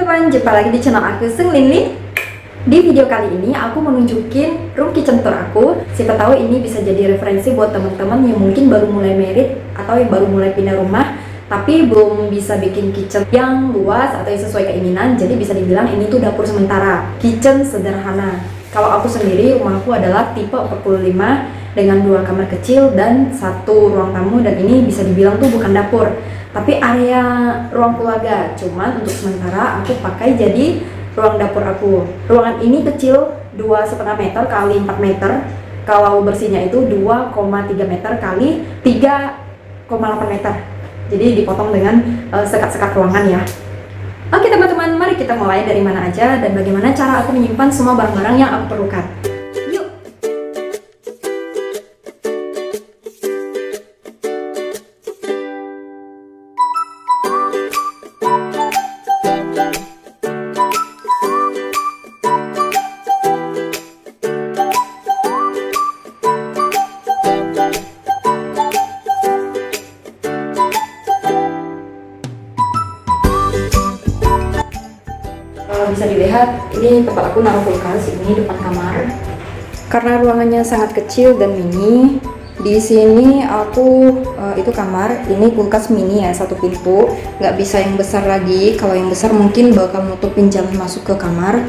teman-teman, jumpa lagi di channel aku Seng Lin. Di video kali ini aku menunjukin room kitchen tour aku. Siapa tahu ini bisa jadi referensi buat teman-teman yang mungkin baru mulai married atau yang baru mulai pindah rumah tapi belum bisa bikin kitchen yang luas atau yang sesuai keinginan. Jadi bisa dibilang ini tuh dapur sementara, kitchen sederhana. Kalau aku sendiri, rumahku adalah tipe 45 dengan 2 kamar kecil dan 1 ruang tamu, dan ini bisa dibilang tuh bukan dapur tapi area ruang keluarga. Cuman untuk sementara aku pakai jadi ruang dapur aku. Ruangan ini kecil, 2,5 meter kali 4 meter. Kalau bersihnya itu 2,3 meter kali 3,8 meter. Jadi dipotong dengan sekat-sekat ruangan ya. Oke teman-teman, mari kita mulai dari mana aja dan bagaimana cara aku menyimpan semua barang-barang yang aku perlukan. Yuk! Bisa dilihat ini tempat aku naruh kulkas, ini depan kamar. Karena ruangannya sangat kecil dan mini, di sini aku itu kamar, ini kulkas mini ya, 1 pintu, nggak bisa yang besar lagi. Kalau yang besar mungkin bakal nutupin jalan masuk ke kamar.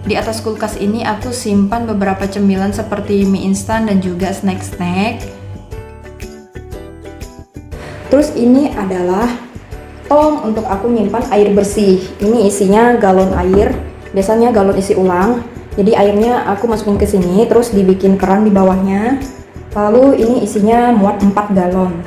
Di atas kulkas ini aku simpan beberapa cemilan seperti mie instan dan juga snack-snack. Terus ini adalah tong untuk aku nyimpan air bersih. Ini isinya galon air, biasanya galon isi ulang. Jadi airnya aku masukin ke sini, terus dibikin keran di bawahnya. Lalu ini isinya muat 4 galon.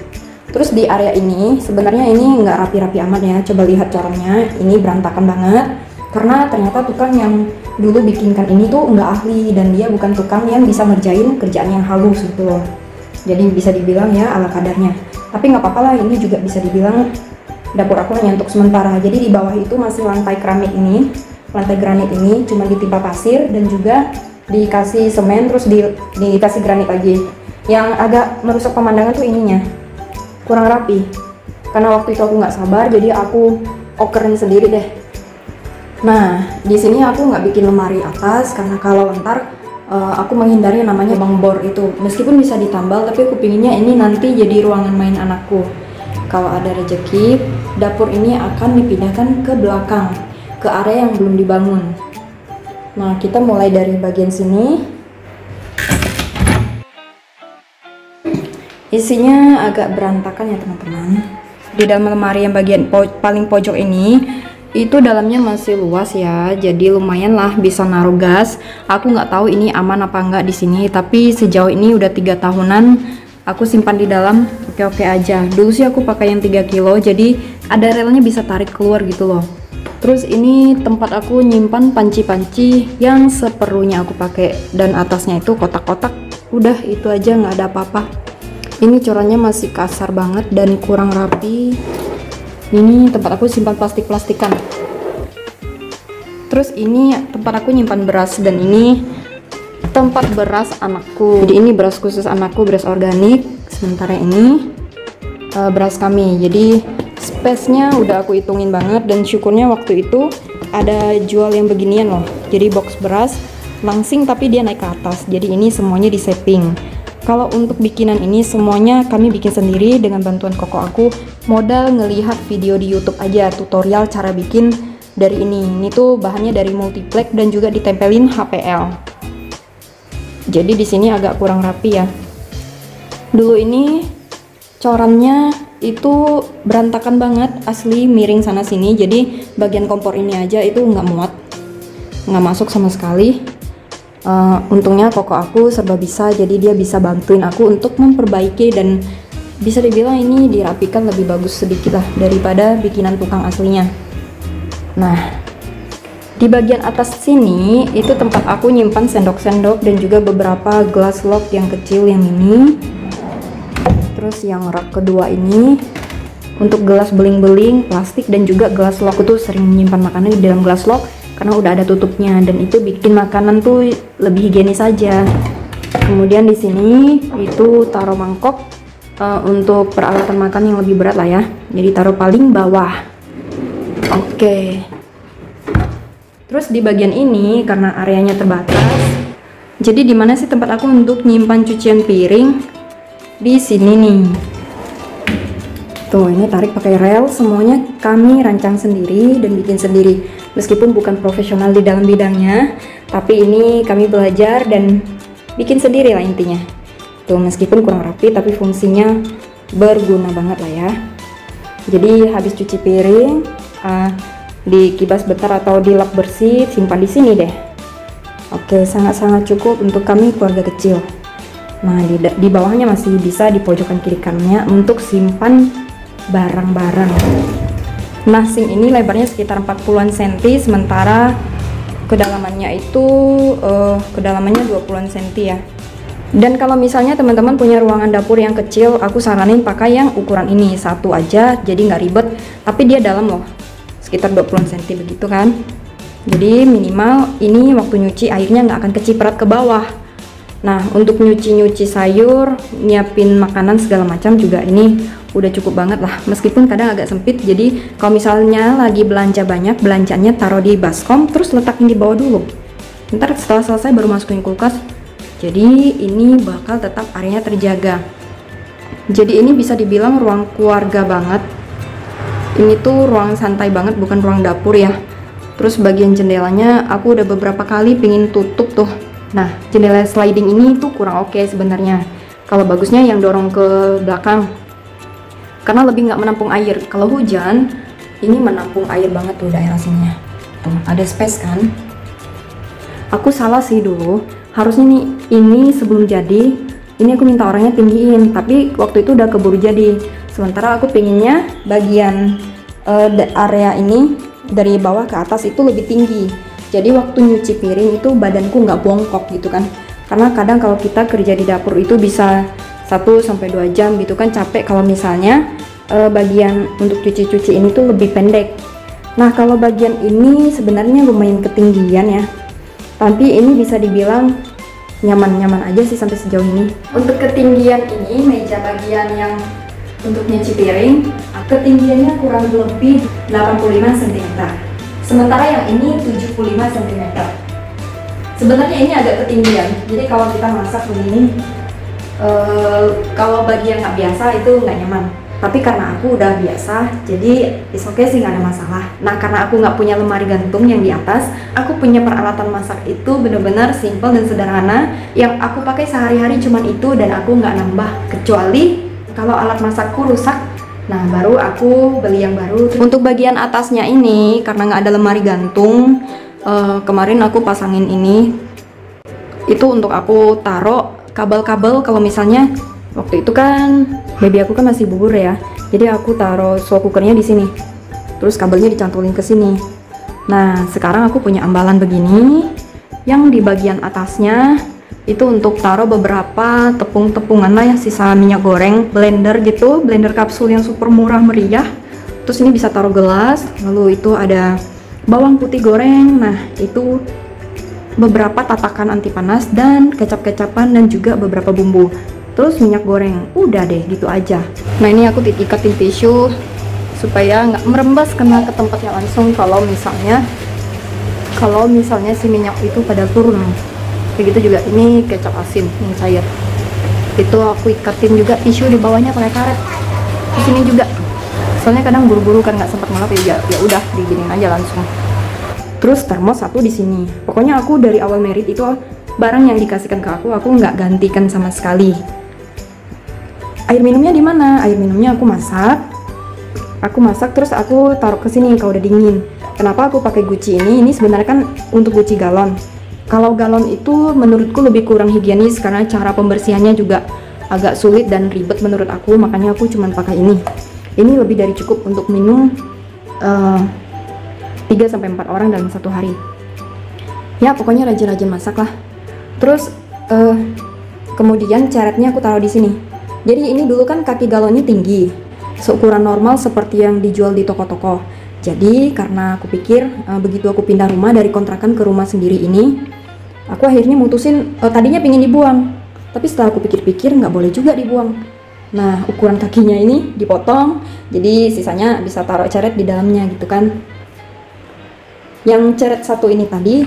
Terus di area ini, sebenarnya ini nggak rapi-rapi amat ya. Coba lihat corongnya, ini berantakan banget. Karena ternyata tukang yang dulu bikinkan ini tuh nggak ahli, dan dia bukan tukang yang bisa ngerjain kerjaan yang halus gitu loh. Jadi bisa dibilang ya ala kadarnya. Tapi nggak apa-apa lah, ini juga bisa dibilang dapur aku hanya untuk sementara. Jadi di bawah itu masih lantai keramik ini, lantai granit ini cuma ditimpa pasir dan juga dikasih semen, terus dikasih granit lagi. Yang agak merusak pemandangan tuh ininya, kurang rapi. Karena waktu itu aku nggak sabar, jadi aku okerin sendiri deh. Nah, di sini aku nggak bikin lemari atas karena kalau ntar aku menghindari yang namanya bang bor itu. Meskipun bisa ditambal, tapi aku pinginnya ini nanti jadi ruangan main anakku. Kalau ada rezeki, dapur ini akan dipindahkan ke belakang, ke area yang belum dibangun. Nah, kita mulai dari bagian sini. Isinya agak berantakan ya teman-teman. Di dalam lemari yang bagian paling pojok ini, itu dalamnya masih luas ya, jadi lumayan lah bisa naruh gas. Aku nggak tahu ini aman apa enggak di sini, tapi sejauh ini udah 3 tahunan aku simpan di dalam, oke-oke aja. Dulu sih aku pakai yang 3 kilo, jadi ada relnya bisa tarik keluar gitu loh. Terus ini tempat aku nyimpan panci-panci yang seperlunya aku pakai, dan atasnya itu kotak-kotak. Udah itu aja, nggak ada apa-apa. Ini corannya masih kasar banget dan kurang rapi. Ini tempat aku simpan plastik-plastikan. Terus ini tempat aku nyimpan beras, dan ini tempat beras anakku. Jadi ini beras khusus anakku, beras organik. Sementara ini beras kami. Jadi space-nya udah aku hitungin banget, dan syukurnya waktu itu ada jual yang beginian loh. Jadi box beras langsing tapi dia naik ke atas. Jadi ini semuanya di shaping. Kalau untuk bikinan ini semuanya kami bikin sendiri dengan bantuan koko aku. Modal ngelihat video di YouTube aja, tutorial cara bikin dari ini. Ini tuh bahannya dari multiplex dan juga ditempelin HPL. Jadi di sini agak kurang rapi ya. Dulu ini corannya itu berantakan banget, asli miring sana sini. Jadi bagian kompor ini aja itu nggak muat, nggak masuk sama sekali. Untungnya koko aku serba bisa, jadi dia bisa bantuin aku untuk memperbaiki, dan bisa dibilang ini dirapikan lebih bagus sedikit lah daripada bikinan tukang aslinya. Nah, di bagian atas sini itu tempat aku nyimpan sendok-sendok dan juga beberapa gelas log yang kecil yang ini. Terus yang rak kedua ini untuk gelas beling-beling plastik, dan juga gelas log. Aku tuh sering menyimpan makanan di dalam gelas log karena udah ada tutupnya, dan itu bikin makanan tuh lebih higienis aja. Kemudian di sini itu taruh mangkok untuk peralatan makan yang lebih berat lah ya. Jadi taruh paling bawah. Oke. Terus di bagian ini karena areanya terbatas, jadi di mana sih tempat aku untuk nyimpan cucian piring? Di sini nih. Tuh, ini tarik pakai rel, semuanya kami rancang sendiri dan bikin sendiri. Meskipun bukan profesional di dalam bidangnya, tapi ini kami belajar dan bikin sendiri lah intinya. Tuh, meskipun kurang rapi tapi fungsinya berguna banget lah ya. Jadi habis cuci piring, dikibas bentar atau dilap bersih, simpan di sini deh. Oke, sangat-sangat cukup untuk kami keluarga kecil. Nah, di bawahnya masih bisa di pojokan kiri kanannya untuk simpan barang-barang. Nah, sink ini lebarnya sekitar 40-an cm, sementara kedalamannya itu kedalamannya 20-an cm ya. Dan kalau misalnya teman-teman punya ruangan dapur yang kecil, aku saranin pakai yang ukuran ini, satu aja, jadi nggak ribet, tapi dia dalam loh, sekitar 20-an cm begitu kan. Jadi minimal ini waktu nyuci airnya nggak akan keciprat ke bawah. Nah, untuk nyuci sayur, nyiapin makanan segala macam juga ini udah cukup banget lah, meskipun kadang agak sempit. Jadi kalau misalnya lagi belanja banyak, belanjanya taruh di baskom terus letakin di bawah dulu, ntar setelah selesai baru masukin kulkas. Jadi ini bakal tetap areanya terjaga. Jadi ini bisa dibilang ruang keluarga banget. Ini tuh ruang santai banget, bukan ruang dapur ya. Terus bagian jendelanya aku udah beberapa kali pingin tutup tuh. Nah, jendela sliding ini tuh kurang oke sebenarnya. Kalau bagusnya yang dorong ke belakang, karena lebih nggak menampung air. Kalau hujan, ini menampung air banget tuh daerah sininya. Tuh, ada space kan? Aku salah sih dulu. Harusnya nih, ini sebelum jadi, ini aku minta orangnya tinggiin. Tapi waktu itu udah keburu jadi. Sementara aku pinginnya bagian area ini dari bawah ke atas itu lebih tinggi. Jadi waktu nyuci piring itu badanku nggak bongkok gitu kan. Karena kadang kalau kita kerja di dapur itu bisa 1-2 jam gitu kan, capek kalau misalnya bagian untuk cuci-cuci ini tuh lebih pendek. Nah, kalau bagian ini sebenarnya lumayan ketinggian ya, tapi ini bisa dibilang nyaman-nyaman aja sih sampai sejauh ini. Untuk ketinggian ini, meja bagian yang untuk nyuci piring, ketinggiannya kurang lebih 85 cm. Sementara yang ini 75 cm. Sebenarnya ini agak ketinggian, jadi kalau kita masak begini, kalau bagi yang nggak biasa itu nggak nyaman. Tapi karena aku udah biasa, jadi it's okay sih, nggak ada masalah. Nah, karena aku nggak punya lemari gantung yang di atas, aku punya peralatan masak itu bener-bener simple dan sederhana. Yang aku pakai sehari-hari cuman itu dan aku nggak nambah. Kecuali kalau alat masakku rusak, nah baru aku beli yang baru. Untuk bagian atasnya ini, karena nggak ada lemari gantung, kemarin aku pasangin ini. Itu untuk aku taruh kabel-kabel kalau misalnya waktu itu kan baby aku kan masih bubur ya, jadi aku taruh slow cookernya di sini, terus kabelnya dicantolin ke sini. Nah, sekarang aku punya ambalan begini, yang di bagian atasnya itu untuk taruh beberapa tepung-tepungan lah ya, sisa minyak goreng, blender gitu, blender kapsul yang super murah meriah. Terus ini bisa taruh gelas, lalu itu ada bawang putih goreng. Nah, itu beberapa tatakan anti panas dan kecap-kecapan dan juga beberapa bumbu. Terus minyak goreng, udah deh gitu aja. Nah, ini aku ikatin tisu supaya nggak merembas kena ke tempatnya langsung kalau misalnya si minyak itu pada turun. Kayak gitu juga ini kecap asin yang cair. Itu aku ikatin juga tisu di bawahnya pakai karet. Di sini juga. Soalnya kadang buru-buru kan nggak sempat ngelap ya udah diginin aja langsung. Terus termos satu di sini. Pokoknya aku dari awal merit itu barang yang dikasihkan ke aku nggak gantikan sama sekali. Air minumnya di mana? Air minumnya aku masak terus aku taruh ke sini kalau udah dingin. Kenapa aku pakai guci ini? Ini sebenarnya kan untuk guci galon. Kalau galon itu menurutku lebih kurang higienis karena cara pembersihannya juga agak sulit dan ribet menurut aku, makanya aku cuman pakai ini. Ini lebih dari cukup untuk minum 3-4 orang dalam satu hari. Ya pokoknya rajin-rajin masak lah. Terus kemudian ceretnya aku taruh di sini. Jadi ini dulu kan kaki galonnya tinggi, seukuran normal seperti yang dijual di toko-toko. Jadi karena aku pikir begitu aku pindah rumah dari kontrakan ke rumah sendiri ini, aku akhirnya mutusin tadinya pengen dibuang, tapi setelah aku pikir-pikir nggak boleh juga dibuang. Nah, ukuran kakinya ini dipotong, jadi sisanya bisa taruh ceret di dalamnya gitu kan. Yang ceret satu ini tadi,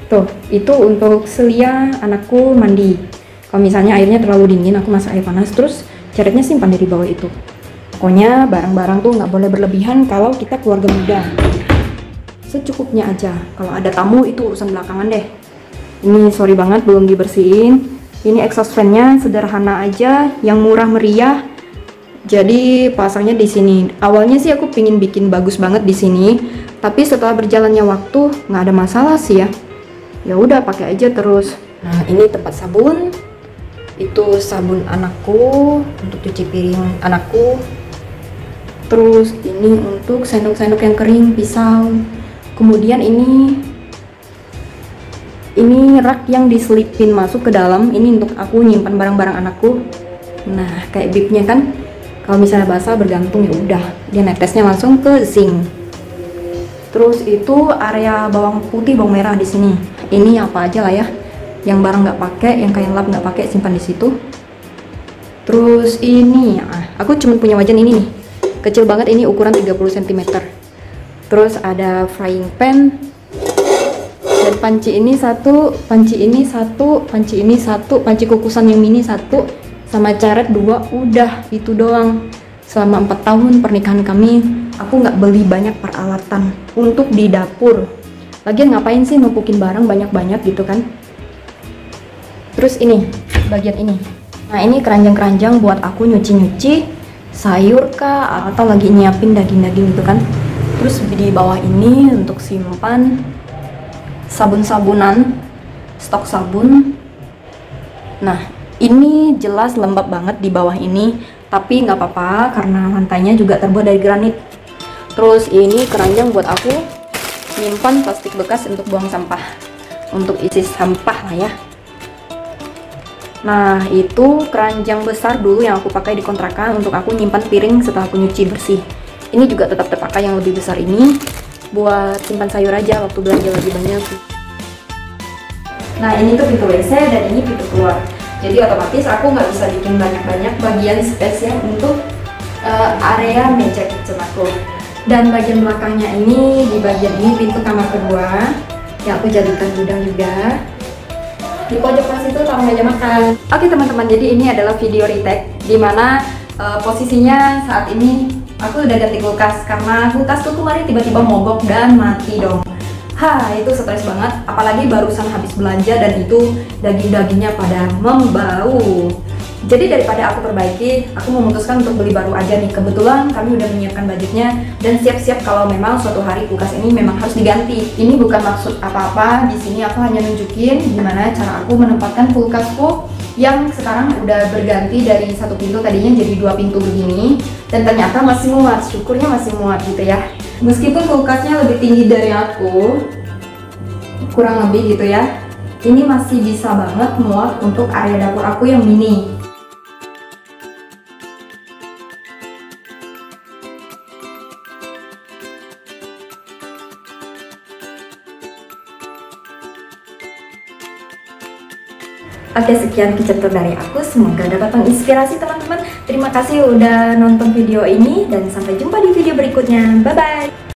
tuh, itu untuk selia anakku mandi. Kalau misalnya airnya terlalu dingin, aku masak air panas, terus ceretnya simpan di bawah itu. Pokoknya barang-barang tuh nggak boleh berlebihan kalau kita keluarga muda. Secukupnya aja. Kalau ada tamu itu urusan belakangan deh. Ini sorry banget belum dibersihin. Ini exhaust fan-nya sederhana aja, yang murah meriah. Jadi pasangnya di sini. Awalnya sih aku pingin bikin bagus banget di sini, tapi setelah berjalannya waktu nggak ada masalah sih ya. Ya udah pakai aja terus. Nah, ini tempat sabun. Itu sabun anakku untuk cuci piring anakku. Terus ini untuk sendok-sendok yang kering, pisau. Kemudian ini rak yang diselipin masuk ke dalam. Ini untuk aku nyimpan barang-barang anakku. Nah, kayak bibnya kan. Kalau misalnya basah bergantung, ya udah dia netesnya langsung ke sink. Terus itu area bawang putih, bawang merah di sini. Ini apa aja lah ya, yang barang nggak pakai, yang kain lap nggak pakai, simpan di situ. Terus ini, aku cuma punya wajan ini nih, kecil banget, ini ukuran 30 cm. Terus ada frying pan, dan panci ini satu, panci ini satu, panci ini satu, panci kukusan yang mini satu, sama ceret 2, udah itu doang. Selama 4 tahun pernikahan kami, aku nggak beli banyak peralatan untuk di dapur. Lagian ngapain sih numpukin barang banyak-banyak gitu kan. Terus ini, bagian ini. Nah, ini keranjang-keranjang buat aku nyuci-nyuci sayur kah, atau lagi nyiapin daging-daging gitu kan. Terus di bawah ini untuk simpan sabun-sabunan, stok sabun. Nah, ini jelas lembab banget di bawah ini, tapi nggak apa-apa karena lantainya juga terbuat dari granit. Terus ini keranjang buat aku nyimpan plastik bekas untuk buang sampah, untuk isi sampah lah ya. Nah, itu keranjang besar dulu yang aku pakai di kontrakan untuk aku nyimpan piring setelah aku nyuci bersih. Ini juga tetap terpakai, yang lebih besar ini buat simpan sayur aja waktu belanja lagi banyak. Nah, ini tuh pintu WC dan ini pintu keluar. Jadi otomatis aku nggak bisa bikin banyak-banyak bagian space yang untuk area meja kitchen aku. Dan bagian belakangnya ini, di bagian ini pintu kamar kedua yang aku jadikan gudang juga. Di pojok pas itu taruh meja makan. Oke teman-teman, jadi ini adalah video retake dimana posisinya saat ini aku udah ganti kulkas karena kulkasku kemarin tiba-tiba mogok dan mati dong. Itu stres banget, apalagi barusan habis belanja dan itu daging-dagingnya pada membau. Jadi daripada aku perbaiki, aku memutuskan untuk beli baru aja nih. Kebetulan kami udah menyiapkan budgetnya dan siap-siap kalau memang suatu hari kulkas ini memang harus diganti. Ini bukan maksud apa-apa, di sini aku hanya nunjukin gimana cara aku menempatkan kulkasku yang sekarang udah berganti dari satu pintu tadinya jadi 2 pintu begini, dan ternyata masih muat. Syukurnya masih muat gitu ya. Meskipun kulkasnya lebih tinggi dari aku, kurang lebih gitu ya, ini masih bisa banget muat untuk area dapur aku yang mini. Oke, sekian kitchen tour dari aku, semoga dapat menginspirasi teman-teman. Terima kasih udah nonton video ini dan sampai jumpa di video berikutnya. Bye bye.